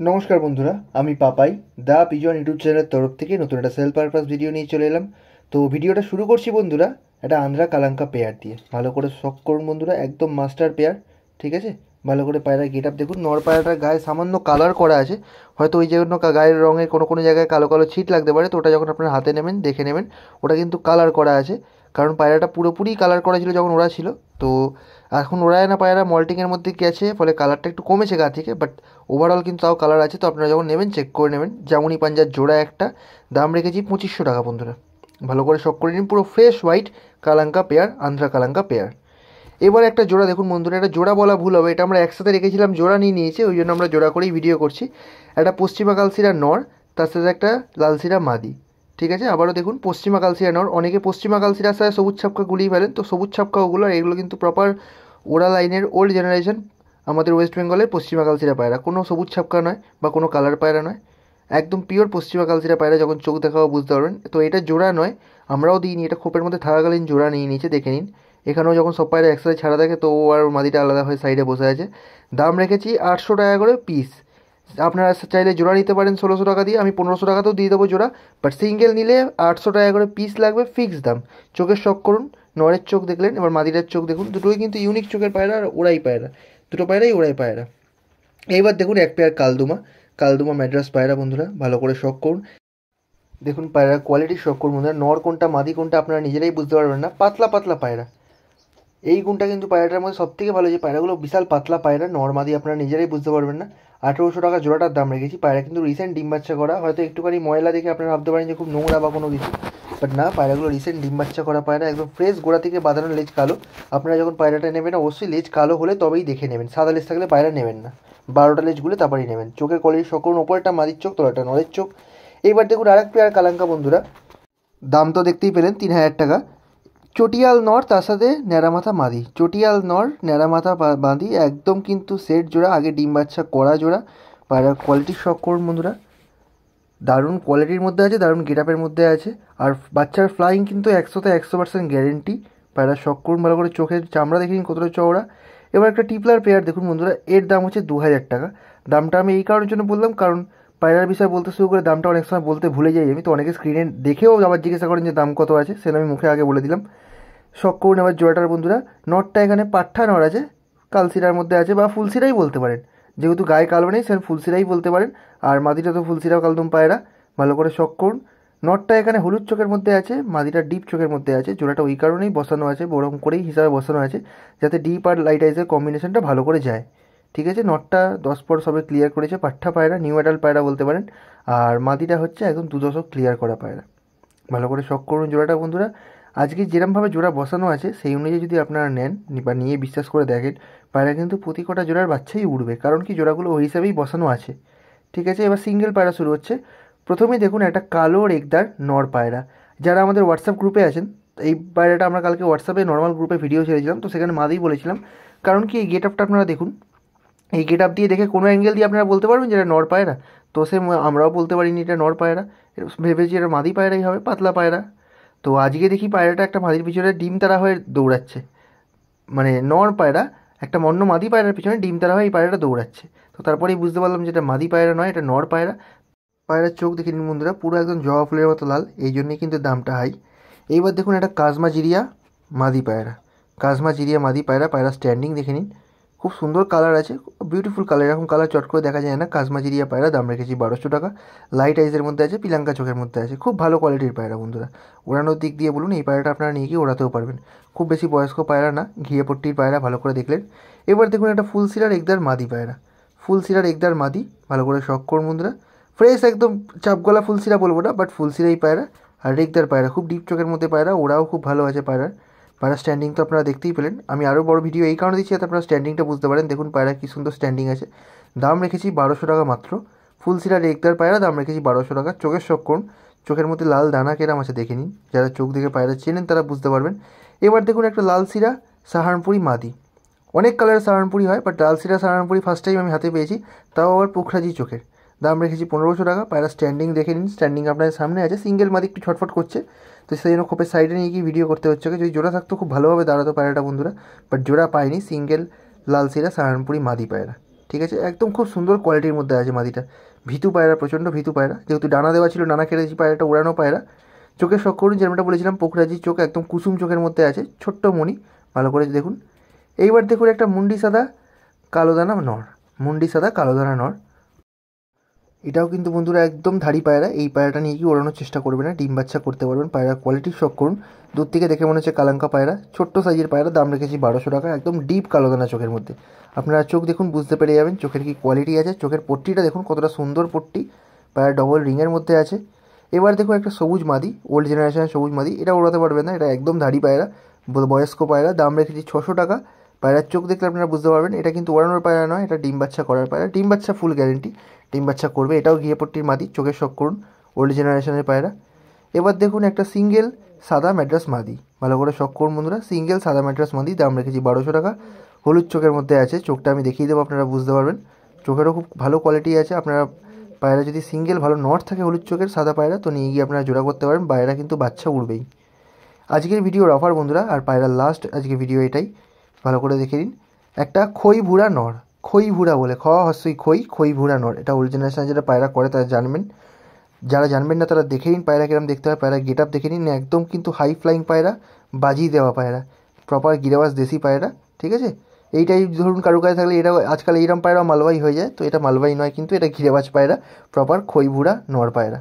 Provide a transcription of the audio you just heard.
নমস্কার বন্ধুরা, আমি পাপাই দা পিজন ইউটিউব চ্যানেলের তরফ থেকে নতুন একটা সেল পারপাস ভিডিও নিয়ে চলে এলাম। তো ভিডিওটা শুরু করছি বন্ধুরা একটা আন্ধ্রা কালাঙ্কা পেয়ার দিয়ে। ভালো করে শখ করুন বন্ধুরা, একদম মাস্টার পেয়ার। ঠিক আছে, ভালো করে পায়রার গেট আপ দেখুন। নর পায়রাটার গায়ে সামান্য কালার করা আছে, হয়তো ওই জন্য গায়ের রঙের কোনো কোনো জায়গায় কালো কালো ছিট লাগতে পারে। তো ওটা যখন আপনার হাতে নেবেন দেখে নেবেন, ওটা কিন্তু কালার করা আছে। কারণ পায়রাটা পুরোপুরি কালার করা ছিল যখন ওরা ছিল। তো এখন ওড়ায় না পায়রা, মল্টিংয়ের মধ্যে গেছে, ফলে কালারটা একটু কমেছে গা থেকে, বাট ওভারঅল কিন্তু তাও কালার আছে। তো আপনারা যখন নেবেন চেক করে নেবেন। জামুনি পাঞ্জার জোড়া একটা, দাম রেখেছি 2500 টাকা বন্ধুরা। ভালো করে শখ করে নিন, পুরো ফ্রেশ হোয়াইট কালাঙ্কা পেয়ার, আন্ধ্রা কালাঙ্কা পেয়ার। এবার একটা জোড়া দেখুন বন্ধুরা, এটা জোড়া বলা ভুল হবে, এটা আমরা একসাথে রেখেছিলাম, জোড়া নিয়ে নিয়েছি, ওই জন্য আমরা জোড়া করেই ভিডিও করছি। একটা পশ্চিমা কালশিরা নর, তার সাথে একটা লালশিরা মাদি। ঠিক আছে, আবারও দেখুন পশ্চিমা কালশিরা নর। অনেকে পশ্চিমা কালশিরার সাথে সবুজ ছাপকা গুলিয়ে ফেলেন, তো সবুজ ছাপকা ওগুলো, এগুলো কিন্তু প্রপার ওরা লাইনের ওল্ড জেনারেশন আমাদের ওয়েস্ট বেঙ্গলের পশ্চিমা কালশিরা পায়রা। কোনো সবুজ ছাপকা নয় বা কোনো কালার পায়রা নয়, একদম পিওর পশ্চিমা কালশিরা পায়রা। যখন চোখ দেখাও বুঝতে পারবেন। তো এটা জোড়া নয়, আমরাও দিইনি, এটা খোপের মধ্যে থাকাকালীন জোড়া নিয়ে নিয়েছে, দেখে নিন। এখানেও যখন সব পায়রা একসাথে ছাড়া থাকে, তো ও আর মাদিটা আলাদা হয়ে সাইডে বসে আছে। দাম রেখেছি 800 টাকা করে পিস। আপনারা চাইলে জোড়া নিতে পারেন 1600 টাকা দিয়ে, আমি 1500 টাকাতেও দিয়ে দেবো জোড়া, বাট সিঙ্গেল নিলে 800 টাকা করে পিস লাগবে, ফিক্স দাম। চোখের শখ করুন, নরের চোখ দেখলেন, এবার মাদিটার চোখ দেখুন, দুটোই কিন্তু ইউনিক চোখের পায়রা আর ওড়াই পায়রা, দুটো পায়রাই ওড়াই পায়রা। এইবার দেখুন এক পেয়ার কালদুমা, কালদুমা ম্যাড্রাস পায়রা বন্ধুরা, ভালো করে শখ করুন। দেখুন পায়রার কোয়ালিটি শখ করুন বন্ধুরা, নর কোনটা মাদি কোনটা আপনারা নিজেরাই বুঝতে পারবেন না, পাতলা পাতলা পায়রা। এই গুণটা কিন্তু পায়রাটার মধ্যে সব থেকে ভালো, যে পায়রাগুলো বিশাল পাতলা পায়রা, নর্মাদি আপনারা নিজেরাই বুঝতে পারবেন না। 1800 টাকা জোড়াটার দাম রেখেছি। পায়রা কিন্তু রিসেন্ট ডিম বাচ্চা করা, হয়তো একটুখানি ময়লা দেখে আপনারা ভাবতে পারেন যে খুব নোংরা বা কোনো কিছু, বাট না, পায়রাগুলো রিসেন্ট ডিম বাচ্চা করা পায়রা, একদম ফ্রেশ, গোড়া থেকে বাঁধানো, লেজ কালো। আপনারা যখন পায়রাটা নেবেন অবশ্যই লেজ কালো হলে তবেই দেখে নেবেন, সাদা লেজ থাকলে পায়রা নেবেন না। 12টা লেজগুলো তারপরেই নেবেন। চোখের কোয়ালিটি সকল, ওপরটা মাদির চোখ, তলাটা নরের চোখ। এইবার দেখুন আরেক পেয়ার কালাঙ্কা বন্ধুরা, দাম তো দেখতেই পেলেন 3000 টাকা। চটিয়াল নর, তার সাথে ন্যাড়ামাথা মাদি। চটিয়াল নর, ন্যাড়ামাথা মাদি, একদম কিন্তু সেট জোড়া, আগে ডিম বাচ্চা করা জোড়া। পায়রার কোয়ালিটির শখ করুন বন্ধুরা, দারুণ কোয়ালিটির মধ্যে আছে, দারুণ গেট আপের মধ্যে আছে, আর বাচ্চার ফ্লাইং কিন্তু 100% গ্যারেন্টি। পায়রার শখ করুন ভালো করে, চোখের চামড়া দেখে নিন কতটা চওড়া। এবার একটা টিপলার পেয়ার দেখুন বন্ধুরা, এর দাম হচ্ছে 2000 টাকা। দামটা আমি এই কারণের জন্য বললাম, কারণ পায়রার বিষয়ে বলতে শুরু করে দামটা অনেক সময় বলতে ভুলে যাই আমি, তো অনেকে স্ক্রিনে দেখেও আবার জিজ্ঞাসা করেন যে দাম কত আছে, সেটা আমি মুখে আগে বলে দিলাম। শখ করুন এবার জোড়াটার বন্ধুরা। নটটা এখানে পাঠা নর আছে, কালসিরার মধ্যে আছে, বা ফুলসিরাই বলতে পারেন, যেহেতু গায়ে কালো নেই সেখানে ফুলসিরাই বলতে পারেন। আর মাদিটা তো ফুলসিরা কালদম পায়রা, ভালো করে শখ করুন। নটটা এখানে হলুদ চোখের মধ্যে আছে, মাদিটা ডিপ চোখের মধ্যে আছে। জোড়াটা ওই কারণেই বসানো আছে, ওরকম করেই হিসাবে বসানো আছে, যাতে ডিপ আর লাইট আইসের কম্বিনেশনটা ভালো করে যায়। ঠিক আছে, নটটা 10 পর সবে ক্লিয়ার করেছে, পাঠা পায়রা, নিউ অ্যাডাল্ট পায়রা বলতে পারেন। আর মাদিটা হচ্ছে একদম 2 দশক ক্লিয়ার করা পায়রা। ভালো করে শখ করুন জোড়াটা বন্ধুরা। আজকে যেরমভাবে জোড়া বসানো আছে সেই অনুযায়ী যদি আপনারা নেন বা নিয়ে বিশ্বাস করে দেখেন, পায়রা কিন্তু প্রতি কটা জোড়ার বাচ্চাই উড়বে, কারণ কি জোড়াগুলো ওই হিসাবেই বসানো আছে। ঠিক আছে, এবার সিঙ্গেল পায়রা শুরু হচ্ছে। প্রথমেই দেখুন একটা কালো রেগদার নর পায়রা। যারা আমাদের হোয়াটসঅ্যাপ গ্রুপে আছেন, এই পায়রাটা আমরা কালকে হোয়াটসঅ্যাপে নর্মাল গ্রুপে ভিডিও ছেড়েছিলাম, তো সেখানে মাদেই বলেছিলাম। কারণ কি এই গেট আপটা আপনারা দেখুন, এই গেট আপ দিয়ে দেখে কোনো অ্যাঙ্গেল দিয়ে আপনারা বলতে পারবেন যে এটা নর পায়রা। তো আমরাও বলতে পারিনি এটা নর পায়রা, ভেবেছি এটা মাদি পায়রাই হবে, পাতলা পায়রা। তো আজকে দেখি পায়রাটা একটা মাদির পিছনে ডিম তারা হয়ে দৌড়াচ্ছে, মানে নর পায়রা একটা অন্য মাদি পায়রার পিছনে ডিম তারা হয়ে এই পায়রাটা দৌড়াচ্ছে। তো তারপরেই বুঝতে পারলাম যে এটা মাদি পায়রা নয়, এটা নর পায়রা। পায়রার চোখ দেখে নিন বন্ধুরা, পুরো একদম জবা ফুলের মতো লাল, এই জন্যই কিন্তু দামটা হাই। এইবার দেখুন একটা কাজমা জিরিয়া মাদি পায়রা, কাজমা জিরিয়া মাদি পায়রা। পায়রা স্ট্যান্ডিং দেখে নিন, খুব সুন্দর কালার আছে, বিউটিফুল কালার, এরকম কালার চট করে দেখা যায় না। কাজমা জিরিয়া পায়রা, দাম রেখেছি 1200 টাকা। লাইট আইজের মধ্যে আছে, পিলাঙ্কা চোখের মধ্যে আছে, খুব ভালো কোয়ালিটির পায়রা বন্ধুরা। ওড়ানোর দিক দিয়ে বলুন, এই পায়রাটা আপনারা নিয়ে গিয়ে ওড়াতেও পারবেন। খুব বেশি বয়স্ক পায়রা না, ঘিয়ে পট্টির পায়রা, ভালো করে দেখলেন। এবার দেখুন একটা ফুলসিরার একদার মাদি পায়রা, ফুলসিরার একদার মাদি, ভালো করে শখ করুন বন্ধুরা। ফ্রেশ একদম, চাপগলা ফুলসিরা বলবো না, বাট ফুলসিরাই পায়রা। আর রেগদার পায়রা, খুব ডিপ চোখের মধ্যে পায়রা, ওরাও খুব ভালো আছে পায়রার। পায়রা স্ট্যান্ডিং তো আপনারা দেখতেই পেলেন, আমি আরও বড় ভিডিও এই কারণে দিচ্ছি যাতে আপনারা স্ট্যান্ডিংটা বুঝতে পারেন। দেখুন পায়রা কী সুন্দর স্ট্যান্ডিং আছে। দাম রেখেছি 1200 টাকা মাত্র। ফুলসিরা রেগদার পায়রা, দাম রেখেছি 1200 টাকা। চোখের শখ করুন, চোখের মধ্যে লাল দানা কেরাম আছে দেখে নিন, যারা চোখ দেখে পায়রা চেনেন তারা বুঝতে পারবেন। এবার দেখুন একটা লাল সিরা সাহারনপুরি মাদি। অনেক কালারের সাহারনপুরি হয়, but Lal Sira সাহারনপুরি first time আমি হাতে পেয়েছি, তাও আবার পোখরাজি চোখের। দাম রেখেছি 1500 টাকা। পায়রা স্ট্যান্ডিং দেখে নিন, স্ট্যান্ডিং আপনাদের সামনে আছে, সিঙ্গেল মাদি একটু ছটফট করছে, তো সেই জন্য খোপের সাইডে নিয়ে গিয়ে ভিডিও করতে হচ্ছে। যদি জোড়া থাকতো খুব ভালোভাবে দাঁড়াতো পায়রাটা বন্ধুরা, বাট জোড়া পায়নি। সিঙ্গেল লাল সিরা সাহারনপুরি মাদি পায়রা। ঠিক আছে, একদম খুব সুন্দর কোয়ালিটির মধ্যে আছে মাদিটা। ভিতু পায়রা, প্রচণ্ড ভিতু পায়রা, যেহেতু ডানা দেওয়া ছিল, ডানা কেটেছি, পায়রাটা উড়ানো পায়রা। চোখের শখ করুন, যেমনটা বলেছিলাম পোখরাজি চোখ, একদম কুসুম চোখের মধ্যে আছে, ছোট্ট মণি, ভালো করে দেখুন। এইবার দেখুন একটা মুন্ডি সাদা কালোদানা নর, মুন্ডি সাদা কালোদানা নর। এটাও কিন্তু বন্ধুরা একদম ধাড়ি পায়রা। এই পায়রাটা নিয়ে কি ওড়ানোর চেষ্টা করবে না, ডিম বাচ্চা করতে পারবেন। পায়রার কোয়ালিটির শখ করুন, দূর থেকে দেখে মনে হচ্ছে কালাঙ্কা পায়রা, ছোট্ট সাইজের পায়রা, দাম রেখেছি 1200 টাকা। একদম ডিপ কালোদানা চোখের মধ্যে, আপনারা চোখ দেখুন বুঝতে পেরে যাবেন চোখের কি কোয়ালিটি আছে। চোখের পট্টিটা দেখুন কতটা সুন্দর পট্টি, পায়রা ডবল রিংয়ের মধ্যে আছে। এবার দেখুন একটা সবুজ মাদি, ওল্ড জেনারেশনের সবুজ মাদি, এটা ওড়াতে পারবেন না, এটা একদম ধাড়ি পায়রা, বয়স্ক পায়রা, দাম রেখেছি 600 টাকা। পায়রার চোখ দেখলে আপনারা বুঝতে পারবেন এটা কিন্তু ওড়ানোর পায়রা নয়, এটা ডিম বাচ্চা করার পায়রা। ডিম বাচ্চা ফুল গ্যারেন্টি, ডিম বাচ্চা করবে। এটাও ঘিয়েপট্টির মাদি, চোখের শখ করুন, ওল্ড জেনারেশনের পায়রা। এবার দেখুন একটা সিঙ্গেল সাদা ম্যাড্রাস মাদি, ভালো করে শখ করুন বন্ধুরা, সিঙ্গেল সাদা ম্যাড্রাস মাদি, দাম রেখেছি 1200 টাকা। হলুদ চোখের মধ্যে আছে, চোখটা আমি দেখিয়ে দেবো, আপনারা বুঝতে পারবেন। চোখেরও খুব ভালো কোয়ালিটি আছে। আপনারা পায়রা যদি সিঙ্গেল ভালো নট থাকে হলুদ চোখের সাদা পায়রা, তো নিয়ে গিয়ে আপনারা জোড়া করতে পারেন, পায়রা কিন্তু বাচ্চা উড়বেই। আজকের ভিডিওর অফার বন্ধুরা, আর পায়রার লাস্ট আজকে ভিডিও এটাই, ভালো করে দেখে নিন। একটা খই ভুড়া নর, খই ভুড়া বলে, হস্যই খই, খই ভুড়া নর, এটা ওল্ড জেনারেশন যেটা পায়রা করে তারা জানবেন। যারা জানবেন না তারা দেখে নিন পায়রা কিরম দেখতে হয়, পায়রা গেট আপ দেখে নিন, একদম কিন্তু হাই ফ্লাইং পায়রা, বাজি দেওয়া পায়রা, প্রপার গিরাবাস দেশি পায়রা, ঠিক আছে। এইটাই ধরুন কারো কাছে থাকলে, এটা আজকাল এইরকম পায়রা মালবাই হয়ে যায়, তো এটা মালবাই নয় কিন্তু, এটা গিরাবাজ পায়রা, প্রপার খই ভুড়া নর পায়রা।